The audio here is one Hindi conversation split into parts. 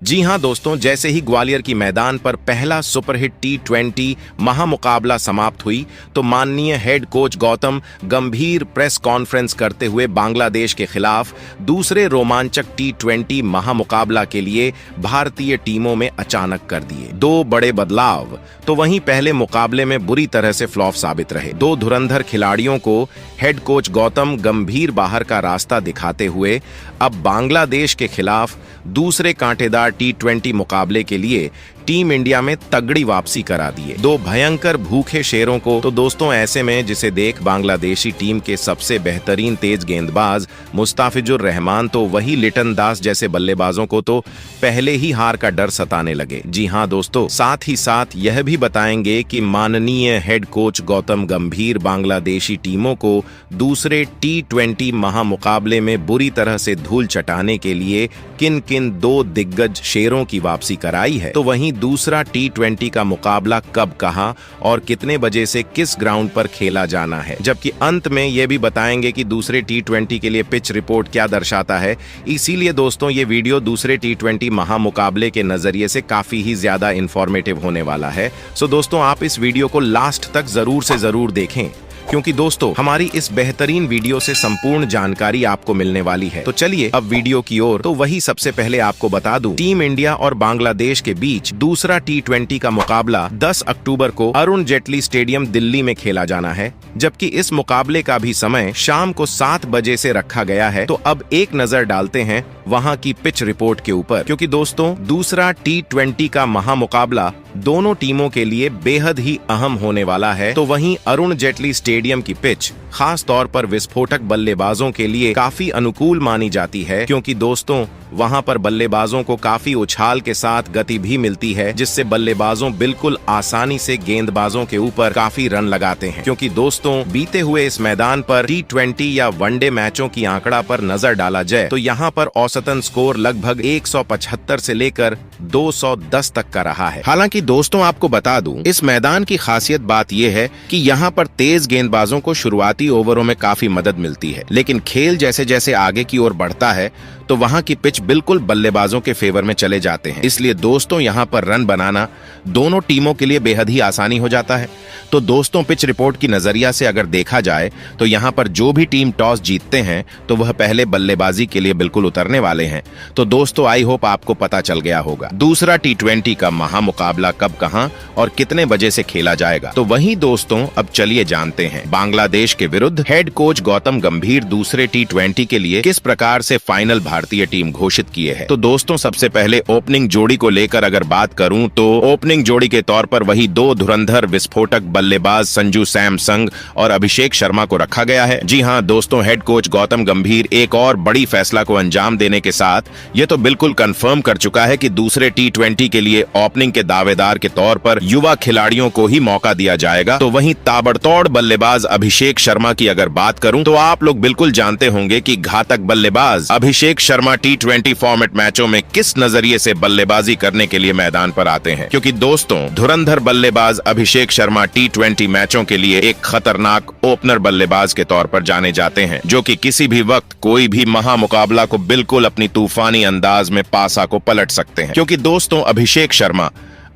जी हां दोस्तों, जैसे ही ग्वालियर की मैदान पर पहला सुपरहिट T20 महामुकाबला समाप्त हुई तो माननीय हेड कोच गौतम गंभीर प्रेस कॉन्फ्रेंस करते हुए बांग्लादेश के खिलाफ दूसरे रोमांचक T20 महामुकाबला के लिए भारतीय टीमों में अचानक कर दिए दो बड़े बदलाव। तो वहीं पहले मुकाबले में बुरी तरह से फ्लॉप साबित रहे दो धुरंधर खिलाड़ियों को हेड कोच गौतम गंभीर बाहर का रास्ता दिखाते हुए अब बांग्लादेश के खिलाफ दूसरे कांटेदार T20 मुकाबले के लिए टीम इंडिया में तगड़ी वापसी करा दिए दो भयंकर भूखे शेरों को। तो दोस्तों ऐसे में जिसे देख बांग्लादेशी टीम के सबसे बेहतरीन तेज गेंदबाज मुस्ताफिजुर रहमान तो वही लिटन दास जैसे बल्लेबाजों को तो पहले ही हार का डर सताने लगे। जी हां दोस्तों, साथ ही साथ यह भी बताएंगे कि माननीय हेड कोच गौतम गंभीर बांग्लादेशी टीमों को दूसरे T20 महामुकाबले में बुरी तरह से धूल चटाने के लिए किन किन दो दिग्गज शेरों की वापसी कराई है। तो वहीं दूसरा T20 का मुकाबला कब, कहां और कितने बजे से किस ग्राउंड पर खेला जाना है, जबकि अंत में यह भी बताएंगे कि दूसरे T20 के लिए पिच रिपोर्ट क्या दर्शाता है। इसीलिए दोस्तों ये वीडियो दूसरे T20 महामुकाबले के नजरिए से काफी ही ज्यादा इंफॉर्मेटिव होने वाला है। सो दोस्तों आप इस वीडियो को लास्ट तक जरूर से जरूर देखें, क्योंकि दोस्तों हमारी इस बेहतरीन वीडियो से संपूर्ण जानकारी आपको मिलने वाली है। तो चलिए अब वीडियो की ओर। तो वही सबसे पहले आपको बता दूं, टीम इंडिया और बांग्लादेश के बीच दूसरा T20 का मुकाबला 10 अक्टूबर को अरुण जेटली स्टेडियम दिल्ली में खेला जाना है, जबकि इस मुकाबले का भी समय शाम को 7 बजे से रखा गया है। तो अब एक नजर डालते हैं वहां की पिच रिपोर्ट के ऊपर, क्योंकि दोस्तों दूसरा T20 का महामुकाबला दोनों टीमों के लिए बेहद ही अहम होने वाला है। तो वहीं अरुण जेटली स्टेडियम की पिच खास तौर पर विस्फोटक बल्लेबाजों के लिए काफी अनुकूल मानी जाती है, क्योंकि दोस्तों वहां पर बल्लेबाजों को काफी उछाल के साथ गति भी मिलती है, जिससे बल्लेबाजों बिल्कुल आसानी से गेंदबाजों के ऊपर काफी रन लगाते हैं। क्योंकि दोस्तों बीते हुए इस मैदान पर T20 या वनडे मैचों की आंकड़ा पर नजर डाला जाए तो यहाँ पर औसतन स्कोर लगभग 175 से लेकर 210 तक का रहा है। हालांकि दोस्तों आपको बता दूं, इस मैदान की खासियत बात यह है कि यहाँ पर तेज गेंदबाजों को शुरुआती ओवरों में काफी मदद मिलती है, लेकिन खेल जैसे जैसे आगे की ओर बढ़ता है तो वहां की पिच बिल्कुल बल्लेबाजों के फेवर में चले जाते हैं। इसलिए दोस्तों यहाँ पर रन बनाना दोनों टीमों के लिए बेहद ही आसानी हो जाता है। तो दोस्तों पिच रिपोर्ट की नजरिया से अगर देखा जाए तो यहाँ पर जो भी टीम टॉस जीतते हैं तो वह पहले बल्लेबाजी के लिए बिल्कुल उतरने वाले हैं। तो दोस्तों आई होप आपको पता चल गया होगा दूसरा T20 का महामुकाबला कब, कहां और कितने बजे से खेला जाएगा। तो वहीं दोस्तों अब चलिए जानते हैं बांग्लादेश के विरुद्ध हेड कोच गौतम गंभीर दूसरे T20 के लिए किस प्रकार से फाइनल भारतीय टीम घोषित किए हैं। तो दोस्तों सबसे पहले ओपनिंग जोड़ी को लेकर अगर बात करूं तो ओपनिंग जोड़ी के तौर पर वही दो धुरंधर विस्फोटक बल्लेबाज संजू सैमसंग और अभिषेक शर्मा को रखा गया है। जी हां दोस्तों, हेड कोच गौतम गंभीर एक और बड़ी फैसला को अंजाम देने के साथ ये तो बिल्कुल कंफर्म कर चुका है कि दूसरे T20 के लिए ओपनिंग के दावेदार के तौर पर युवा खिलाड़ियों को ही मौका दिया जाएगा। तो वहीं ताबड़तोड़ बल्लेबाज अभिषेक शर्मा की अगर बात करूं तो आप लोग बिल्कुल जानते होंगे कि घातक बल्लेबाज अभिषेक शर्मा T20 फॉर्मेट मैचों में किस नजरिए से बल्लेबाजी करने के लिए मैदान पर आते हैं, क्योंकि दोस्तों धुरंधर बल्लेबाज अभिषेक शर्मा T20 मैचों के लिए एक खतरनाक ओपनर बल्लेबाज के तौर पर जाने जाते हैं, जो कि किसी भी वक्त कोई भी महामुकाबला को बिल्कुल अपनी तूफानी अंदाज में पासा को पलट सकते हैं। क्योंकि दोस्तों अभिषेक शर्मा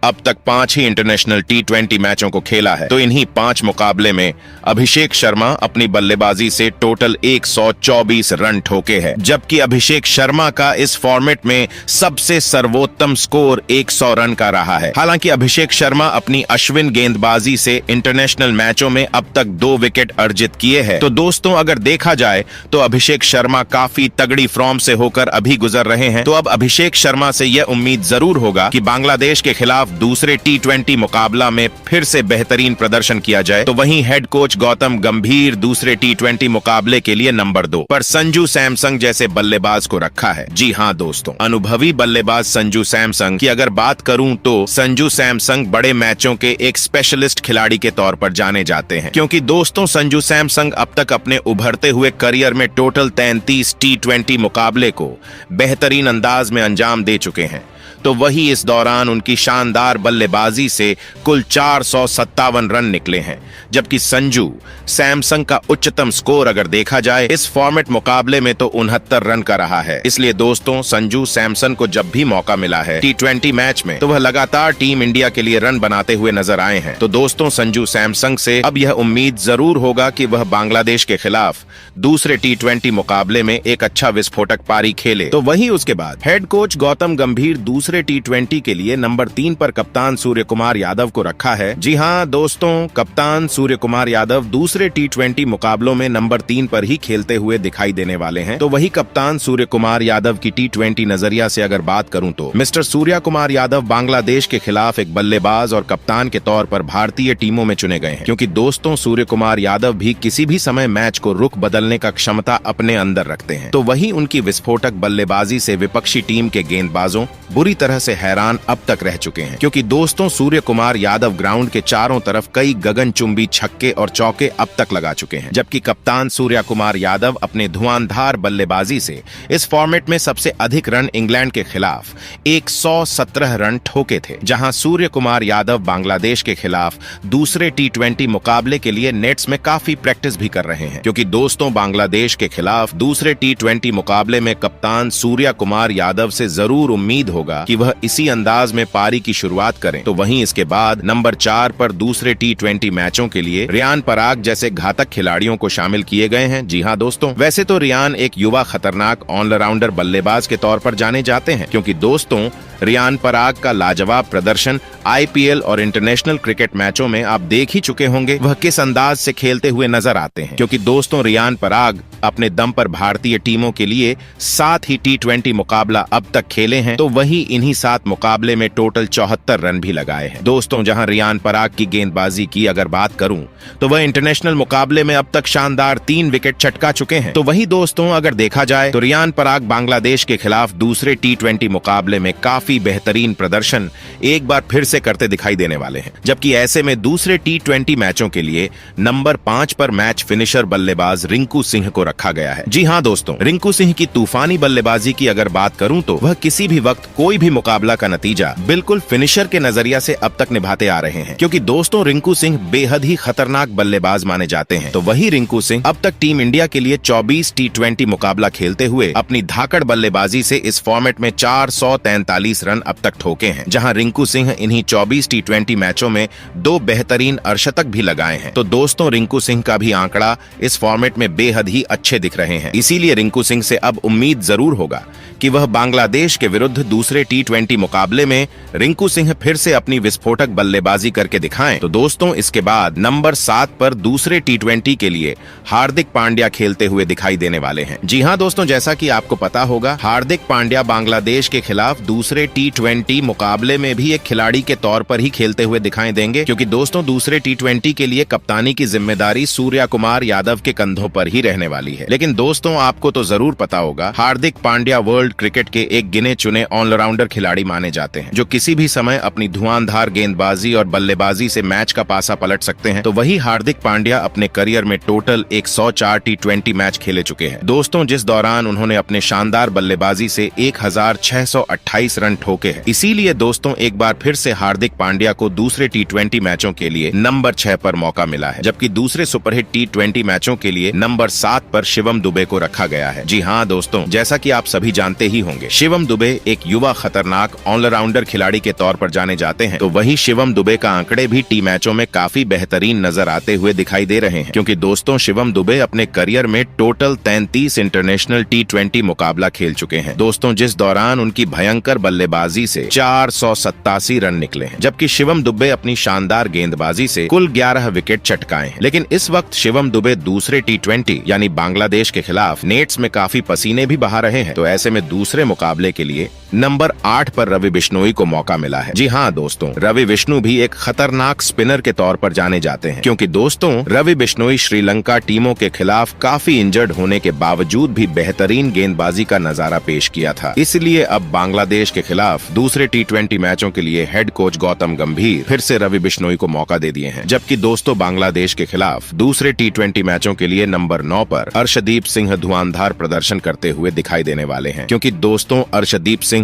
अब तक 5 ही इंटरनेशनल T20 मैचों को खेला है। तो इन्हीं 5 मुकाबले में अभिषेक शर्मा अपनी बल्लेबाजी से टोटल 124 रन ठोके हैं, जबकि अभिषेक शर्मा का इस फॉर्मेट में सबसे सर्वोत्तम स्कोर 100 रन का रहा है। हालांकि अभिषेक शर्मा अपनी अश्विन गेंदबाजी से इंटरनेशनल मैचों में अब तक 2 विकेट अर्जित किए हैं। तो दोस्तों अगर देखा जाए तो अभिषेक शर्मा काफी तगड़ी फॉर्म से होकर अभी गुजर रहे हैं। तो अब अभिषेक शर्मा से यह उम्मीद जरूर होगा कि बांग्लादेश के खिलाफ दूसरे T20 मुकाबला में फिर से बेहतरीन प्रदर्शन किया जाए। तो वहीं हेड कोच गौतम गंभीर दूसरे T20 मुकाबले के लिए नंबर 2 पर संजू सैमसंग जैसे बल्लेबाज को रखा है। जी हां दोस्तों, अनुभवी बल्लेबाज संजू सैमसंग की अगर बात करूं तो संजू सैमसंग बड़े मैचों के एक स्पेशलिस्ट खिलाड़ी के तौर पर जाने जाते हैं, क्योंकि दोस्तों संजू सैमसंग अब तक अपने उभरते हुए करियर में टोटल 33 T20 मुकाबले को बेहतरीन अंदाज में अंजाम दे चुके हैं। तो वही इस दौरान उनकी शानदार बल्लेबाजी से कुल 457 रन निकले हैं, जबकि संजू सैमसन का उच्चतम स्कोर अगर देखा जाए इस फॉर्मेट मुकाबले में तो 69 रन का रहा है। इसलिए दोस्तों संजू सैमसन को जब भी मौका मिला है T20 मैच में तो वह लगातार टीम इंडिया के लिए रन बनाते हुए नजर आए हैं। तो दोस्तों संजू सैमसन से अब यह उम्मीद जरूर होगा कि वह बांग्लादेश के खिलाफ दूसरे T20 मुकाबले में एक अच्छा विस्फोटक पारी खेले। तो वहीं उसके बाद हेड कोच गौतम गंभीर दूसरे T20 के लिए नंबर 3 पर कप्तान सूर्य कुमार यादव को रखा है। जी हाँ दोस्तों, कप्तान सूर्य कुमार यादव दूसरे T20 मुकाबलों में नंबर 3 पर ही खेलते हुए दिखाई देने वाले हैं। तो वही कप्तान सूर्य कुमार यादव की T20 नजरिया से अगर बात करूं तो मिस्टर सूर्या कुमार यादव बांग्लादेश के खिलाफ एक बल्लेबाज और कप्तान के तौर पर भारतीय टीमों में चुने गए हैं, क्योंकि दोस्तों सूर्य कुमार यादव भी किसी भी समय मैच को रुख बदलने का क्षमता अपने अंदर रखते हैं। तो वही उनकी विस्फोटक बल्लेबाजी से विपक्षी टीम के गेंदबाजों बुरी तरह से हैरान अब तक रह चुके हैं, क्योंकि दोस्तों सूर्य कुमार यादव ग्राउंड के चारों तरफ कई गगनचुंबी छक्के और चौके अब तक लगा चुके हैं, जबकि कप्तान सूर्या कुमार यादव अपने धुआंधार बल्लेबाजी से इस फॉर्मेट में सबसे अधिक रन इंग्लैंड के खिलाफ 117 रन ठोके थे, जहां सूर्य कुमार यादव बांग्लादेश के खिलाफ दूसरे T20 मुकाबले के लिए नेट्स में काफी प्रैक्टिस भी कर रहे हैं, क्योंकि दोस्तों बांग्लादेश के खिलाफ दूसरे T20 मुकाबले में कप्तान सूर्या कुमार यादव से जरूर उम्मीद होगा कि वह इसी अंदाज में पारी की शुरुआत करें। तो वहीं इसके बाद नंबर 4 पर दूसरे T20 मैचों के लिए रियान पराग जैसे घातक खिलाड़ियों को शामिल किए गए हैं। जी हाँ दोस्तों, वैसे तो रियान एक युवा खतरनाक ऑलराउंडर बल्लेबाज के तौर पर जाने जाते हैं, क्योंकि दोस्तों रियान पराग का लाजवाब प्रदर्शन IPL और इंटरनेशनल क्रिकेट मैचों में आप देख ही चुके होंगे वह किस अंदाज से खेलते हुए नजर आते हैं, क्योंकि दोस्तों रियान पराग अपने दम पर भारतीय टीमों के लिए 7 ही T20 मुकाबला अब तक खेले हैं। तो वही इन्हीं 7 मुकाबले में टोटल 74 रन भी लगाए हैं। दोस्तों जहां रियान पराग की गेंदबाजी की अगर बात करूं तो वह इंटरनेशनल मुकाबले में अब तक शानदार 3 विकेट चटका चुके हैं। तो वही दोस्तों अगर देखा जाए तो रियान पराग बांग्लादेश के खिलाफ दूसरे T20 मुकाबले में काफी बेहतरीन प्रदर्शन एक बार फिर से करते दिखाई देने वाले हैं, जबकि ऐसे में दूसरे T20 मैचों के लिए नंबर 5 पर मैच फिनिशर बल्लेबाज रिंकू सिंह को रखा गया है। जी हाँ दोस्तों, रिंकू सिंह की तूफानी बल्लेबाजी की अगर बात करूं तो वह किसी भी वक्त कोई भी मुकाबला का नतीजा बिल्कुल फिनिशर के नजरिया से अब तक निभाते आ रहे हैं, क्योंकि दोस्तों रिंकू सिंह बेहद ही खतरनाक बल्लेबाज माने जाते हैं। तो वही रिंकू सिंह अब तक टीम इंडिया के लिए 24 T20 मुकाबला खेलते हुए अपनी धाकड़ बल्लेबाजी से इस फॉर्मेट में 443 रन अब तक ठोके हैं, जहां रिंकू सिंह इन्हीं 24 T20 मैचों में 2 बेहतरीन अर्धशतक भी लगाए हैं। तो दोस्तों रिंकू सिंह का भी आंकड़ा इस फॉर्मेट में बेहद ही अच्छे दिख रहे हैं। इसीलिए रिंकू सिंह से अब उम्मीद जरूर होगा कि वह बांग्लादेश के विरुद्ध दूसरे T20 मुकाबले में रिंकू सिंह फिर से अपनी विस्फोटक बल्लेबाजी करके दिखाएं। तो दोस्तों इसके बाद नंबर 7 पर दूसरे T20 के लिए हार्दिक पांड्या खेलते हुए दिखाई देने वाले हैं। जी हाँ दोस्तों, जैसा कि आपको पता होगा हार्दिक पांड्या बांग्लादेश के खिलाफ दूसरे T20 मुकाबले में भी एक खिलाड़ी के तौर पर ही खेलते हुए दिखाई देंगे, क्योंकि दोस्तों दूसरे T20 के लिए कप्तानी की जिम्मेदारी सूर्या कुमार यादव के कंधों पर ही रहने वाली है। लेकिन दोस्तों आपको तो जरूर पता होगा हार्दिक पांड्या वर्ल्ड क्रिकेट के एक गिने चुने ऑलराउंडर खिलाड़ी माने जाते हैं, जो किसी भी समय अपनी धुआंधार गेंदबाजी और बल्लेबाजी से मैच का पासा पलट सकते हैं। तो वही हार्दिक पांड्या अपने करियर में टोटल 104 T20 मैच खेले चुके हैं दोस्तों, जिस दौरान उन्होंने अपने शानदार बल्लेबाजी से 1628 रन ठोके हैं। इसीलिए दोस्तों एक बार फिर से हार्दिक पांड्या को दूसरे T20 मैचों के लिए नंबर 6 पर मौका मिला है, जबकि दूसरे सुपरहिट T20 मैचों के लिए नंबर 7 पर शिवम दुबे को रखा गया है। जी हाँ दोस्तों, जैसा कि आप सभी जानते ही होंगे शिवम दुबे एक युवा खतरनाक ऑलराउंडर खिलाड़ी के तौर पर जाने जाते हैं। तो वही शिवम दुबे का आंकड़े भी टी मैचों में काफी बेहतरीन नजर आते हुए दिखाई दे रहे हैं, क्योंकि दोस्तों शिवम दुबे अपने करियर में टोटल 33 इंटरनेशनल T20 मुकाबला खेल चुके हैं दोस्तों, जिस दौरान उनकी भयंकर बल्लेबाजी से 487 रन निकले हैं, जबकि शिवम दुबे अपनी शानदार गेंदबाजी से कुल 11 विकेट चटकाए हैं। लेकिन इस वक्त शिवम दुबे दूसरे T20 यानी बांग्लादेश के खिलाफ नेट्स में काफी पसीने भी बहा रहे हैं। तो ऐसे में दूसरे मुकाबले के लिए नंबर 8 पर रवि बिश्नोई को मौका मिला है। जी हाँ दोस्तों, रवि बिश्नोई भी एक खतरनाक स्पिनर के तौर पर जाने जाते हैं, क्योंकि दोस्तों रवि बिश्नोई श्रीलंका टीमों के खिलाफ काफी इंजर्ड होने के बावजूद भी बेहतरीन गेंदबाजी का नजारा पेश किया था। इसलिए अब बांग्लादेश के खिलाफ दूसरे T20 मैचों के लिए हेड कोच गौतम गंभीर फिर से रवि बिश्नोई को मौका दे दिए हैं, जबकि दोस्तों बांग्लादेश के खिलाफ दूसरे T20 मैचों के लिए नंबर 9 पर अर्शदीप सिंह धुआंधार प्रदर्शन करते हुए दिखाई देने वाले हैं, क्योंकि दोस्तों अर्शदीप सिंह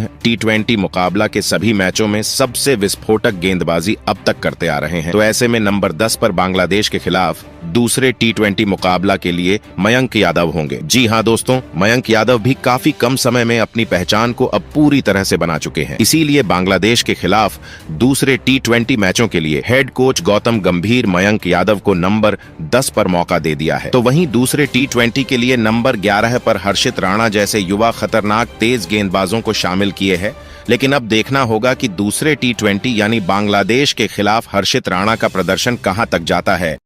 T20 मुकाबला के सभी मैचों में सबसे विस्फोटक गेंदबाजी अब तक करते आ रहे हैं। तो ऐसे में नंबर 10 पर बांग्लादेश के खिलाफ दूसरे T20 मुकाबला के लिए मयंक यादव होंगे। जी हाँ दोस्तों, मयंक यादव भी काफी कम समय में अपनी पहचान को अब पूरी तरह से बना चुके हैं। इसीलिए बांग्लादेश के खिलाफ दूसरे T20 मैचों के लिए हेड कोच गौतम गंभीर मयंक यादव को नंबर 10 पर मौका दे दिया है। तो वहीं दूसरे T20 के लिए नंबर 11 पर हर्षित राणा जैसे युवा खतरनाक तेज गेंदबाजों को शामिल किए हैं। लेकिन अब देखना होगा कि दूसरे T20 यानी बांग्लादेश के खिलाफ हर्षित राणा का प्रदर्शन कहां तक जाता है।